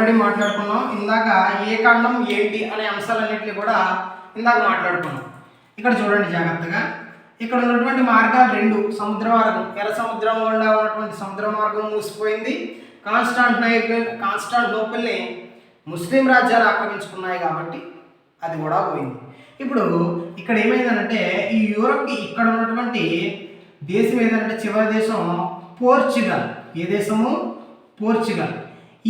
Already మాట్లాడుకున్నాం. ఇందాక ఏ ఖండం ఏంటి అనే అంశాలన్నింటినీ కూడా ఇందాక మాట్లాడుకున్నాం. ఇక్కడ చూడండి జాగ్రత్తగా. ఇక్కడ ఉన్నటువంటి మార్గాలు రెండు. సముద్ర మార్గం, ఎర్ర సముద్రం గుండా ఉన్నటువంటి సముద్ర మార్గం మూసిపోయింది. కాన్స్టాంటినోపుల్ని ముస్లిం రాజ్యాలు ఆక్రమించుకున్నాయి కాబట్టి అది కూడా పోయింది. ఇప్పుడు ఇక్కడ ఏమైందంటే ఈ యూరప్కి ఇక్కడ ఉన్నటువంటి దేశం ఏదంటే చివరి దేశం పోర్చుగల్. ఏ దేశము? పోర్చుగల్.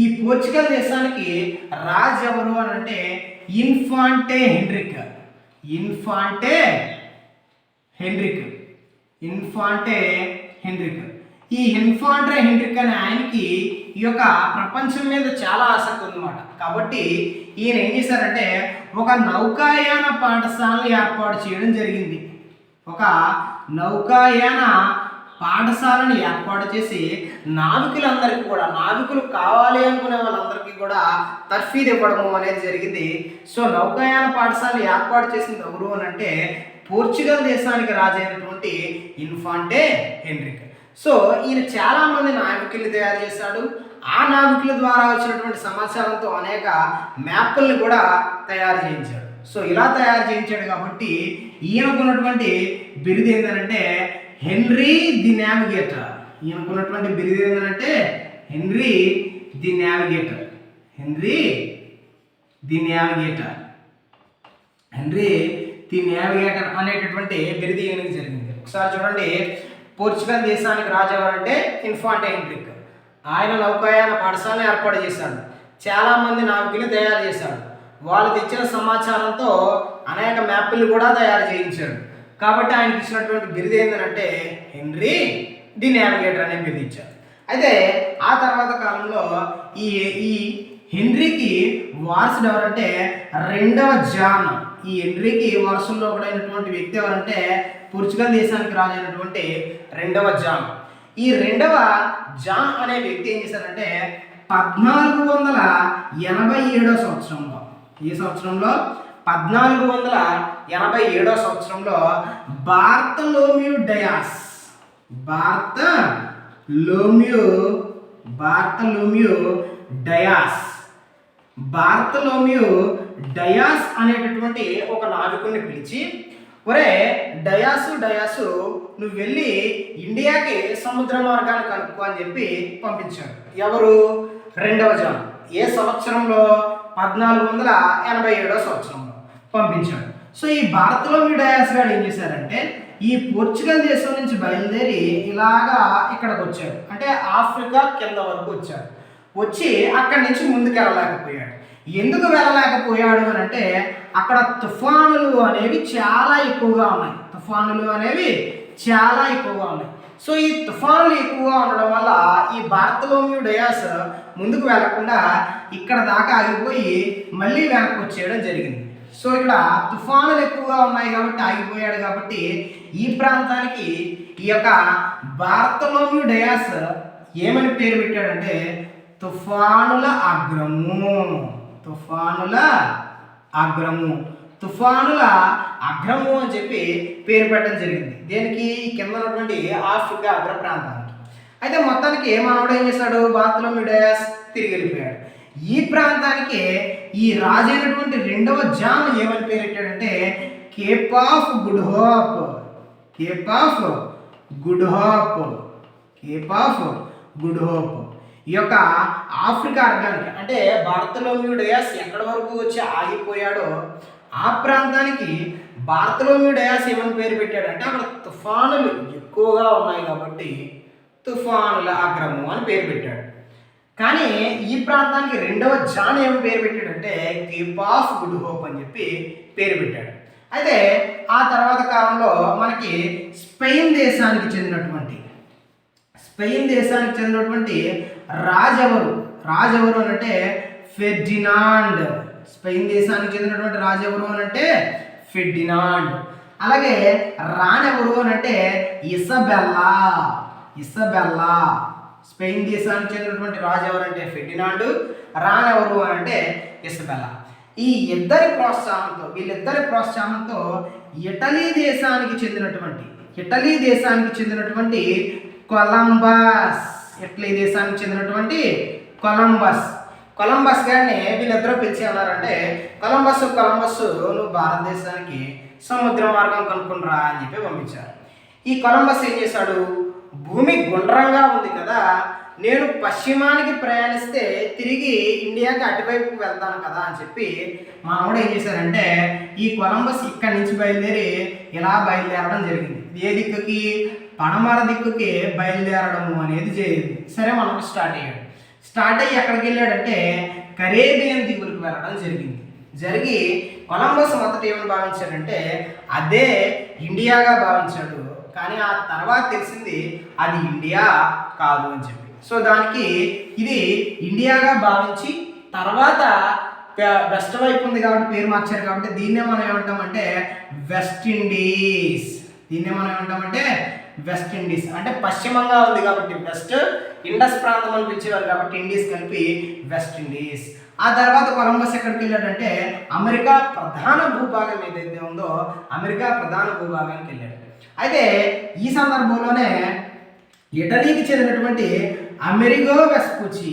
ఈ పోర్చుగల్ దేశానికి రాజు ఎవరు అని అంటే ఇన్ఫాంటే హెన్రిక్. ఇన్ఫాంటే హెన్రిక్. ఈ ఇన్ఫాంటే హెన్రిక్ అనే ఆయనకి ఈ యొక్క ప్రపంచం మీద చాలా ఆసక్తి ఉందన్నమాట. కాబట్టి ఈయన ఏం చేశారంటే ఒక నౌకాయాన పాఠశాలను ఏర్పాటు చేయడం జరిగింది. ఒక నౌకాయాన పాఠశాలను ఏర్పాటు చేసి నావికులందరికీ కూడా, నావికులు కావాలి అనుకునే వాళ్ళందరికీ కూడా తర్ఫీదు ఇవ్వడము అనేది జరిగింది. సో నౌకాయాన పాఠశాల ఏర్పాటు చేసింది ఎవరు అని అంటే పోర్చుగల్ దేశానికి రాజైనటువంటి ఇన్ఫాంటే హెన్రిక్. సో ఈయన చాలామంది నావికుల్ని తయారు చేశాడు. ఆ నావికుల ద్వారా వచ్చినటువంటి సమాచారంతో అనేక మ్యాప్ల్ని కూడా తయారు చేయించాడు. సో ఇలా తయారు చేయించాడు కాబట్టి ఈయనకున్నటువంటి బిరుదు ఏంటంటే హెన్రీ ది నావిగేటర్. ఈయనకున్నటువంటి బిరుదు ఏంటంటే henry the navigator. Henry the navigator అనేటటువంటి బిరుదు ఈయనకి జరిగింది. ఒకసారి చూడండి, పోర్చుగల్ దేశానికి రాజు ఎవరంటే ఇన్ఫాంటే హెన్రిక్. ఆయన నౌకాయాన పాఠశాలను ఏర్పాటు చేశాడు. చాలామంది నావికులు తయారు చేశాడు. వాళ్ళు తెచ్చిన సమాచారంతో అనేక మ్యాప్లు కూడా తయారు చేయించాడు. కాబట్టి ఆయనకి ఇచ్చినటువంటి బిరుదు ఏంటంటే హెన్రీ ది నావిగేటర్ అనే బిరుదు ఇచ్చారు. అయితే ఆ తర్వాత కాలంలో ఈ హెన్రీకి వారసుడు ఎవరంటే రెండవ జాన్. ఈ హెన్రీకి వారసుల్లో ఒకడైనటువంటి వ్యక్తి ఎవరంటే పోర్చుగల్ దేశానికి రాజైనటువంటి రెండవ జాన్. ఈ రెండవ జాన్ అనే వ్యక్తి ఏం చేశారంటే 1487 సంవత్సరంలో, ఈ సంవత్సరంలో 1487 సంవత్సరంలో బార్తలోమ్యూ డయాస్ అనేటటువంటి ఒక నావికుడిని పిలిచి, ఒరే డయాసు నువ్వు వెళ్ళి ఇండియాకి సముద్ర మార్గాన్ని కనుక్కో అని చెప్పి పంపించాడు. ఎవరు? రెండవ జాన్. ఏ సంవత్సరంలో? 1487 సంవత్సరంలో పంపించాడు. సో ఈ బార్తలోమ్యూ డయాస్ గారు ఏం చేశారంటే ఈ పోర్చుగల్ దేశం నుంచి బయలుదేరి ఇలాగా ఇక్కడికి వచ్చాడు. అంటే ఆఫ్రికా కింద వరకు వచ్చాడు. వచ్చి అక్కడి నుంచి ముందుకు వెళ్ళలేకపోయాడు. ఎందుకు వెళ్ళలేకపోయాడు అని అంటే అక్కడ తుఫానులు అనేవి చాలా ఎక్కువగా ఉన్నాయి. సో ఈ తుఫానులు ఎక్కువగా ఉండడం వల్ల ఈ బార్తలోమ్యూ డయాస్ ముందుకు వెళ్లకుండా ఇక్కడ దాకా ఆగిపోయి మళ్ళీ వెనక్కి వచ్చేయడం జరిగింది. సో ఇక్కడ తుఫానులు ఎక్కువగా ఉన్నాయి కాబట్టి ఆగిపోయాడు. కాబట్టి ఈ ప్రాంతానికి ఈ యొక్క బార్తలోమ్యూ డయాస్ ఏమని పేరు పెట్టాడంటే తుఫానుల అగ్రము అని చెప్పి పేరు పెట్టడం జరిగింది. దేనికి? కింద ఉన్నటువంటి ఆఫ్రికా అగ్ర ప్రాంతానికి. అయితే మొత్తానికి మనోడు ఏం చేశాడు? బార్తలోమ్యూ డయాస్ తిరిగి వెళ్ళిపోయాడు. ఈ ప్రాంతానికి ఈ రాజైనటువంటి రెండవ జాన్ ఏమని పేరు పెట్టాడంటే కేప్ ఆఫ్ గుడ్ హోప్. ఈ యొక్క ఆఫ్రికా అర్గానికి అంటే బార్తలోమ్యూ డయాస్ ఎక్కడి వరకు వచ్చి ఆగిపోయాడో ఆ ప్రాంతానికి బార్తలోమ్యూ డయాస్ ఏమని పేరు పెట్టాడంటే అక్కడ తుఫానులు ఎక్కువగా ఉన్నాయి కాబట్టి తుఫానుల అగ్రము అని పేరు పెట్టాడు. కానీ ఈ ప్రాంతానికి రెండవ జాన్ ఏమని పేరు పెట్టాడంటే కేప్ ఆఫ్ గుడ్ హోప్ అని చెప్పి పేరు పెట్టాడు. అయితే ఆ తర్వాత కాలంలో మనకి స్పెయిన్ దేశానికి చెందినటువంటి రాజెవరు అంటే ఫెర్డినాండ్. స్పెయిన్ దేశానికి చెందినటువంటి రాజెవరు అంటే ఫెర్డినాండ్. అలాగే రాణెవరు అంటే ఇసబెల్లా. స్పెయిన్ దేశానికి చెందినటువంటి రాజు ఎవరంటే ఫెర్డినాండ్, రాణెవరు అంటే ఇసబెల్లా. వీళ్ళిద్దరి ప్రోత్సాహంతో ఇటలీ దేశానికి చెందినటువంటి కొలంబస్ కొలంబస్ గారిని వీళ్ళిద్దరూ పిలిచి అన్నారంటే, కొలంబస్ నువ్వు భారతదేశానికి సముద్ర మార్గం కనుక్కునరా అని చెప్పి పంపించారు. ఈ కొలంబస్ ఏం చేశాడు, భూమి గుండ్రంగా ఉంది కదా, నేను పశ్చిమానికి ప్రయాణిస్తే తిరిగి ఇండియాకి అటువైపుకి వెళ్తాను కదా అని చెప్పి మనోడు ఏం చేశారంటే, ఈ కొలంబస్ ఇక్కడి నుంచి బయలుదేరి ఇలా బయలుదేరడం జరిగింది. ఏ దిక్కుకి, పడమర దిక్కుకి బయలుదేరడము అనేది జరిగింది. సరే, మనోడు స్టార్ట్ అయ్యి ఎక్కడికి వెళ్ళాడంటే కరేబియన్ దీవులకు వెళ్ళడం జరిగి కొలంబస్ మొదట ఏమని భావించాడంటే అదే ఇండియాగా భావించాడు. కానీ ఆ తర్వాత తెలిసింది అది ఇండియా కాదు అని చెప్పి. సో దానికి ఇది ఇండియాగా భావించి తర్వాత వెస్ట్ వైపు ఉంది కాబట్టి పేరు మార్చారు కాబట్టి దీన్నే మనం ఏమంటామంటే వెస్ట్ ఇండీస్. వెస్ట్ ఇండీస్ అంటే పశ్చిమంగా ఉంది కాబట్టి వెస్ట్, ఇండస్ ప్రాంతం అని పిలిచేవారు కాబట్టి ఇండీస్ కలిపి వెస్ట్ ఇండీస్. ఆ తర్వాత కొలంబస్ ఎక్కడికి వెళ్ళాడంటే అమెరికా ప్రధాన భూభాగం ఏదైతే ఉందో అమెరికా ప్రధాన భూభాగానికి వెళ్ళాడు. అయితే ఈ సందర్భంలోనే ఇటలీకి చెందినటువంటి అమెరిగో వెస్పూచి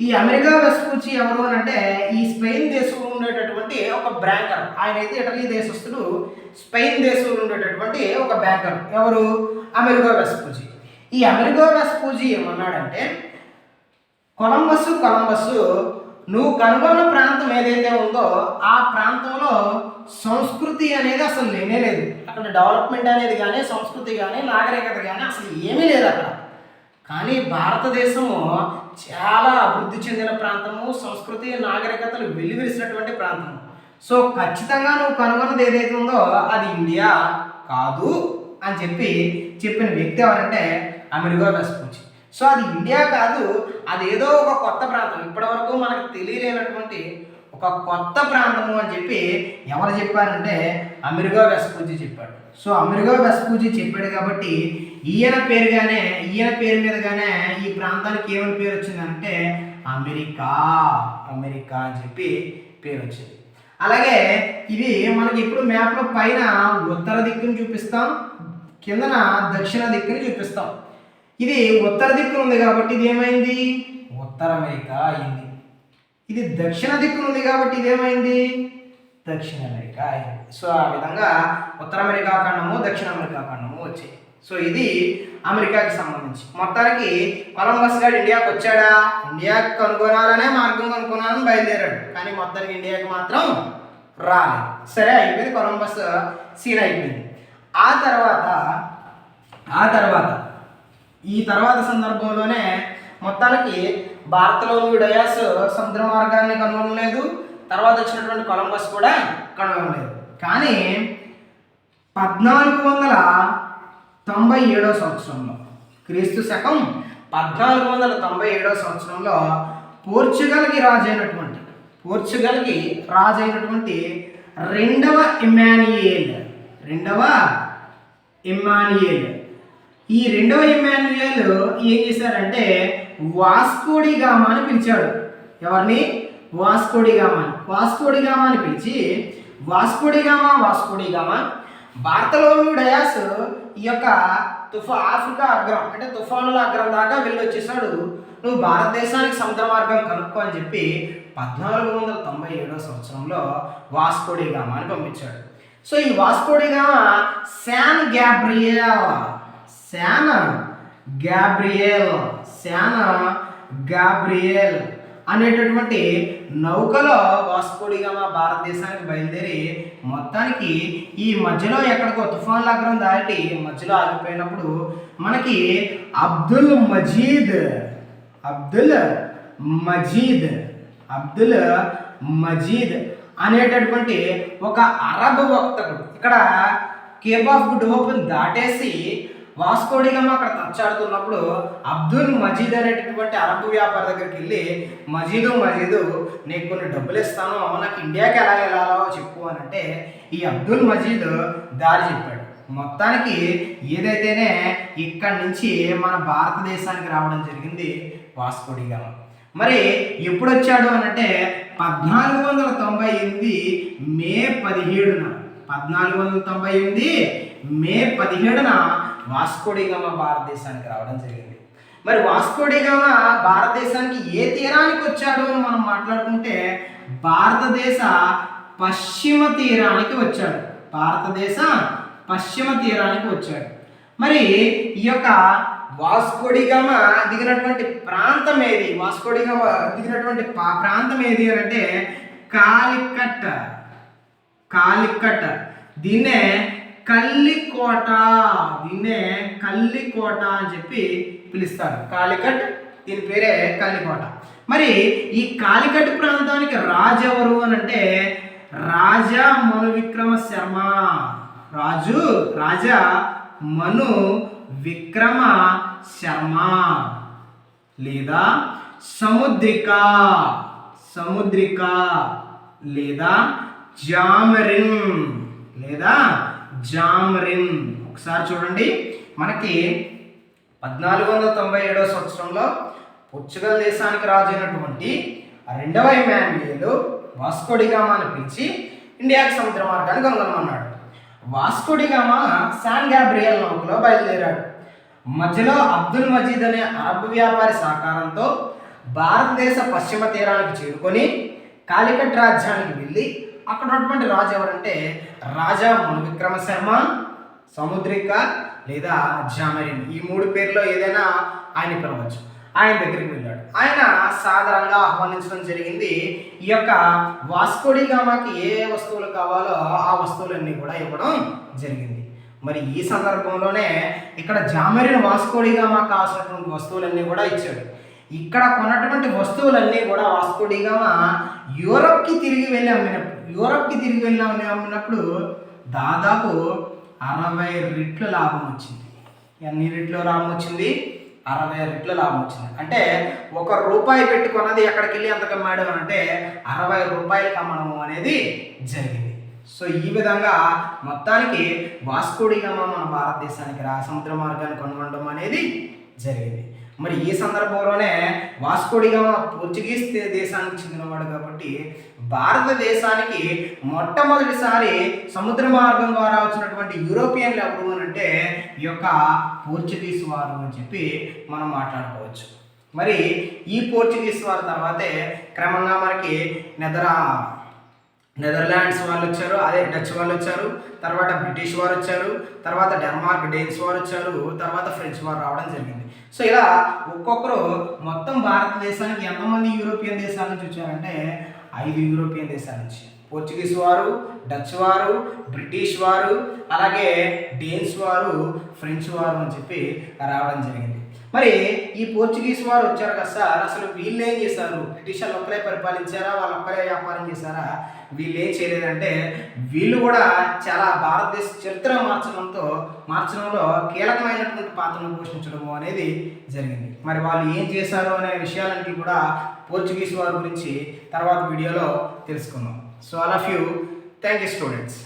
ఈ అమెరిగో వెస్పూచి ఎవరు అని అంటే ఈ స్పెయిన్ దేశంలో ఉండేటటువంటి ఒక బ్యాంకర్. ఆయన అయితే ఇటలీ దేశస్తుడు, స్పెయిన్ దేశంలో ఉండేటటువంటి ఒక బ్యాంకర్. ఎవరు? అమెరిగో వెస్పూచి. ఈ అమెరిగో వెస్పూచి ఏమన్నాడంటే, కొలంబస్ నువ్వు కనుగొన్న ప్రాంతం ఏదైతే ఉందో ఆ ప్రాంతంలో సంస్కృతి అనేది అసలు లేనే లేదు. అక్కడ డెవలప్మెంట్ అనేది కానీ, సంస్కృతి కానీ, నాగరికత కానీ అసలు ఏమీ లేదు అక్కడ. కానీ భారతదేశము చాలా అభివృద్ధి చెందిన ప్రాంతము, సంస్కృతి నాగరికతలు వెల్లివిరిసినటువంటి ప్రాంతము. సో ఖచ్చితంగా నువ్వు కనుగొన్నది ఏదైతే ఉందో అది ఇండియా కాదు అని చెప్పిన వ్యక్తి ఎవరంటే అమెరిగో వెస్పూచి. సో అది ఇండియా కాదు, అది ఏదో ఒక కొత్త ప్రాంతం, ఇప్పటివరకు మనకు తెలియలేనటువంటి ఒక కొత్త ప్రాంతము అని చెప్పి ఎవరు చెప్పారంటే అమెరిగో వెస్పూచి చెప్పాడు. సో అమెరిగో వెస్పూచి చెప్పాడు కాబట్టి ఈయన పేరు మీదగానే ఈ ప్రాంతానికి ఏమని పేరు వచ్చిందంటే అమెరికా అని చెప్పి పేరు వచ్చింది. అలాగే ఇది మనకి ఇప్పుడు మ్యాప్లో పైన ఉత్తర దిక్కును చూపిస్తాం, కిందన దక్షిణ దిక్కుని చూపిస్తాం. ఇది ఉత్తర దిక్కున ఉంది కాబట్టి ఇది ఏమైంది? ఉత్తర అమెరికా అయింది. ఇది దక్షిణ దిక్కున ఉంది కాబట్టి ఇది ఏమైంది? దక్షిణ అమెరికా అయింది. సో ఆ విధంగా ఉత్తర అమెరికా ఖండము, దక్షిణ అమెరికా ఖండము వచ్చాయి. సో ఇది అమెరికాకి సంబంధించి. మొత్తానికి కొలంబస్ గారు ఇండియాకి వచ్చాడా? ఇండియాకి కనుగొనాలనే మార్గం కనుగొనాలని బయలుదేరాడు, కానీ మొత్తానికి ఇండియాకి మాత్రం రాలేదు. సరే, అయిపోయింది, కొలంబస్ సీన్ అయిపోయింది. ఆ తర్వాత సందర్భంలోనే మొత్తానికి భారత్లోని డయాస్ సముద్ర మార్గాన్ని కనుగొనలేదు, తర్వాత వచ్చినటువంటి కొలంబస్ కూడా కనుగొనలేదు. కానీ 1497 సంవత్సరంలో, క్రీస్తు శకం 1497 సంవత్సరంలో పోర్చుగల్కి రాజైనటువంటి రెండవ ఇమ్మాన్యుయేల్ ఈ రెండవ ఇమ్మాన్యుయేల్ ఏం చేశారంటే వాస్కోడి గామాని పిలిచాడు. ఎవరిని? వాస్కోడి గామాని పిలిచి వాస్కోడి గామా భారతలోని డయాస్ ఈ యొక్క ఆఫ్రికా అగ్రం అంటే తుఫానుల అగ్రం దాకా వెళ్ళొచ్చేసాడు, నువ్వు భారతదేశానికి సముద్ర మార్గం కనుక్కో అని చెప్పి 1497 సంవత్సరంలో వాస్కోడి గామాని పంపించాడు. సో ఈ వాస్కోడి గామా శాన్ గ్యాబ్రియల్ అనేటటువంటి నౌకలో వాస్కోడి గామా భారతదేశానికి బయలుదేరి మొత్తానికి ఈ మధ్యలో ఎక్కడికో తుఫాన్ అగ్రం దాటి మధ్యలో ఆగిపోయినప్పుడు మనకి అబ్దుల్ మజీద్ అనేటటువంటి ఒక అరబ్ వర్తకుడు ఇక్కడ కేప్ ఆఫ్ గుడ్ హోప్ని దాటేసి వాస్కోడి గామా అక్కడ తచ్చాడుతున్నప్పుడు అబ్దుల్ మజీద్ అనేటటువంటి అరబ్ వ్యాపారి దగ్గరికి వెళ్ళి మజీదు నీకు కొన్ని డబ్బులు ఇస్తాను, నాకు ఇండియాకి ఎలా వెళ్ళాలో చెప్పు అని అంటే ఈ అబ్దుల్ మజీద్ దారి చెప్పాడు. మొత్తానికి ఏదైతేనే ఇక్కడి నుంచి మన భారతదేశానికి రావడం జరిగింది వాస్కోడి గామా. మరి ఎప్పుడు వచ్చాడు అని అంటే 1498 మే 17న వాస్కోడిగామా భారతదేశానికి రావడం జరిగింది. మరి వాస్కోడిగామా భారతదేశానికి ఏ తీరానికి వచ్చాడు అని మనం మాట్లాడుకుంటే భారతదేశ పశ్చిమ తీరానికి వచ్చాడు. భారతదేశ పశ్చిమ తీరానికి వచ్చాడు. మరి ఈ యొక్క వాస్కోడిగామా దిగినటువంటి ప్రాంతం ఏది? వాస్కోడిగామా దిగినటువంటి ప్రాంతం ఏది అంటే కాలికట్. కాలికట్ దీన్నే కల్లికోట, దీన్నే కల్లికోట అని చెప్పి పిలుస్తారు. కాలికట్ దీని పేరే కల్లికోట. మరి ఈ కాలికట్ ప్రాంతానికి రాజు ఎవరు అని అంటే రాజా మను విక్రమ శర్మ. రాజా మను విక్రమ శర్మ లేదా సముద్రిక లేదా జామరిన్. ఒకసారి చూడండి, మనకి 1497వ సంవత్సరంలో పోర్చుగల్ దేశానికి రాజు అయినటువంటి రెండవ ఇమాన్యుయేల్ వాస్కోడిగామాను పిలిచి ఇండియాకి సముద్ర మార్గాన్ని కనుగొనమన్నాడు. వాస్కోడిగామా శాన్ గాబ్రియల్ నౌకలో బయలుదేరాడు. మధ్యలో అబ్దుల్ మజీద్ అనే అరబ్ వ్యాపారి సహకారంతో భారతదేశ పశ్చిమ తీరానికి చేరుకొని కాలికట్ రాజ్యానికి వెళ్ళి అక్కడ ఉన్నటువంటి రాజు ఎవరంటే రాజా మను విక్రమ శర్మ, సముద్రిక లేదా జామరిన్, ఈ మూడు పేర్లో ఏదైనా ఆయన పిలవచ్చు. ఆయన దగ్గరికి వెళ్ళాడు. ఆయన సాధారణంగా ఆహ్వానించడం జరిగింది. ఈ యొక్క వాస్కోడిగామాకి ఏ వస్తువులు కావాలో ఆ వస్తువులన్నీ కూడా ఇవ్వడం జరిగింది. మరి ఈ సందర్భంలోనే ఇక్కడ జామరిన్ వాస్కోడిగామాకు కావాల్సినటువంటి వస్తువులన్నీ కూడా ఇచ్చాడు. ఇక్కడ కొన్నటువంటి వస్తువులన్నీ కూడా వాస్కోడిగామా యూరప్కి తిరిగి వెళ్ళి అమ్మినప్పుడు దాదాపు 60 రెట్లు లాభం వచ్చింది. ఎన్ని రెట్లు లాభం వచ్చింది? 60 రెట్లు లాభం వచ్చింది. అంటే ₹1 పెట్టుకున్నది ఎక్కడికి వెళ్ళి ఎంతకు అమ్మాడు అని అంటే 60 రూపాయలకి అమ్మడము అనేది జరిగింది. సో ఈ విధంగా మొత్తానికి వాస్కోడిగామా మన భారతదేశానికి సముద్ర మార్గాన్ని కనుగొనడం అనేది జరిగింది. మరి ఈ సందర్భంలోనే వాస్కోడిగామా పోర్చుగీస్ దేశానికి చెందినవాడు కాబట్టి భారతదేశానికి మొట్టమొదటిసారి సముద్ర మార్గం ద్వారా వచ్చినటువంటి యూరోపియన్లు ఎవరు అని అంటే ఈ యొక్క పోర్చుగీస్ వారు అని చెప్పి మనం మాట్లాడుకోవచ్చు. మరి ఈ పోర్చుగీస్ వారి తర్వాతే క్రమంగా మనకి నెదర్లాండ్స్ వాళ్ళు వచ్చారు, అదే డచ్ వాళ్ళు వచ్చారు, తర్వాత బ్రిటిష్ వారు వచ్చారు, తర్వాత డెన్మార్క్ డేన్స్ వారు వచ్చారు, తర్వాత ఫ్రెంచ్ వారు రావడం జరిగింది. సో ఇలా ఒక్కొక్కరు మొత్తం భారతదేశానికి ఎంతమంది యూరోపియన్ దేశాల నుంచి వచ్చారంటే 5 యూరోపియన్ దేశాల నుంచి. పోర్చుగీస్ వారు, డచ్ వారు, బ్రిటిష్ వారు, అలాగే డేన్స్ వారు, ఫ్రెంచ్ వారు అని చెప్పి రావడం జరిగింది. మరి ఈ పోర్చుగీస్ వారు వచ్చారు కదా సార్, అసలు వీళ్ళు ఏం చేశారు? బ్రిటిషర్లు ఒక్కరే పరిపాలించారా, వాళ్ళు ఒక్కరే వ్యాపారం చేశారా? వీళ్ళు ఏం చేయలేదంటే వీళ్ళు కూడా చాలా భారతదేశ చరిత్ర మార్చడంలో కీలకమైనటువంటి పాత్రను పోషించడము అనేది జరిగింది. మరి వాళ్ళు ఏం చేశారు అనే విషయాలన్నీ కూడా పోర్చుగీస్ వారి గురించి తర్వాత వీడియోలో తెలుసుకుందాం. So all of you, thank you students.